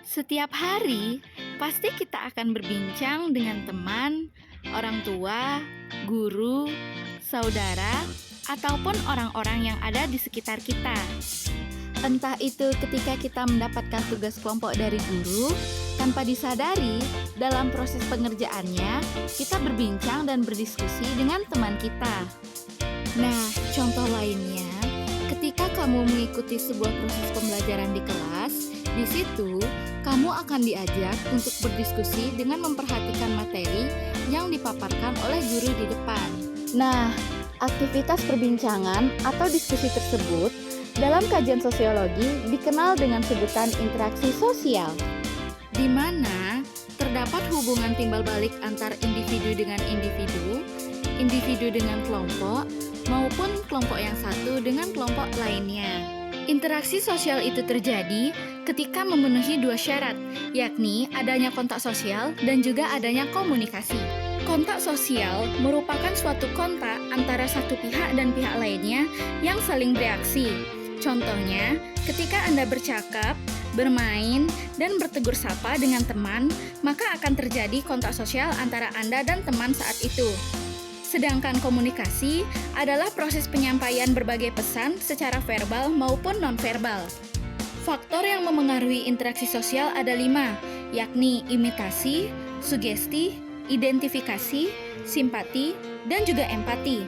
Setiap hari, pasti kita akan berbincang dengan teman, orang tua, guru, saudara, ataupun orang-orang yang ada di sekitar kita. Entah itu ketika kita mendapatkan tugas kelompok dari guru, tanpa disadari, dalam proses pengerjaannya, kita berbincang dan berdiskusi dengan teman kita. Nah, contoh lainnya, ketika kamu mengikuti sebuah proses pembelajaran di kelas, di situ kamu akan diajak untuk berdiskusi dengan memperhatikan materi yang dipaparkan oleh guru di depan. Nah, aktivitas perbincangan atau diskusi tersebut dalam kajian sosiologi dikenal dengan sebutan interaksi sosial, di mana terdapat hubungan timbal balik antar individu dengan individu dengan kelompok, maupun kelompok yang satu dengan kelompok lainnya. Interaksi sosial itu terjadi ketika memenuhi dua syarat, yakni adanya kontak sosial dan juga adanya komunikasi. Kontak sosial merupakan suatu kontak antara satu pihak dan pihak lainnya yang saling bereaksi. Contohnya, ketika Anda bercakap, bermain, dan bertegur sapa dengan teman, maka akan terjadi kontak sosial antara Anda dan teman saat itu. Sedangkan komunikasi adalah proses penyampaian berbagai pesan secara verbal maupun nonverbal. Faktor yang memengaruhi interaksi sosial ada 5, yakni imitasi, sugesti, identifikasi, simpati, dan juga empati.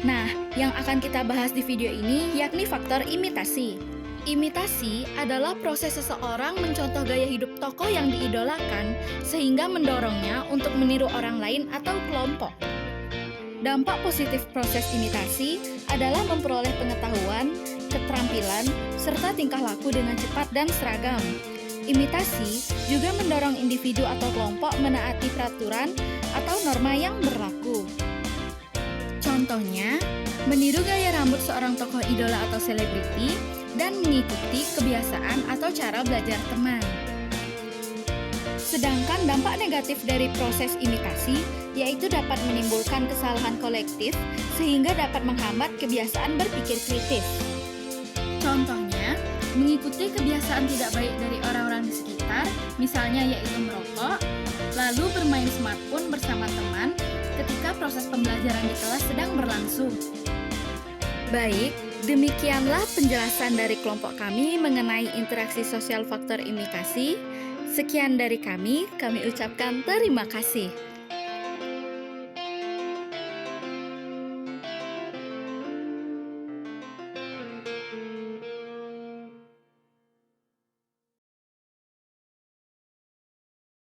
Nah, yang akan kita bahas di video ini yakni faktor imitasi. Imitasi adalah proses seseorang mencontoh gaya hidup tokoh yang diidolakan sehingga mendorongnya untuk meniru orang lain atau kelompok. Dampak positif proses imitasi adalah memperoleh pengetahuan, keterampilan, serta tingkah laku dengan cepat dan seragam. Imitasi juga mendorong individu atau kelompok menaati peraturan atau norma yang berlaku. Contohnya, meniru gaya rambut seorang tokoh idola atau selebriti dan mengikuti kebiasaan atau cara belajar teman. Sedangkan dampak negatif dari proses imitasi yaitu dapat menimbulkan kesalahan kolektif sehingga dapat menghambat kebiasaan berpikir kritis. Contohnya, mengikuti kebiasaan tidak baik dari orang-orang di sekitar, misalnya yaitu merokok, lalu bermain smartphone bersama teman ketika proses pembelajaran di kelas sedang berlangsung. Baik, demikianlah penjelasan dari kelompok kami mengenai interaksi sosial faktor imitasi. Sekian dari kami ucapkan terima kasih.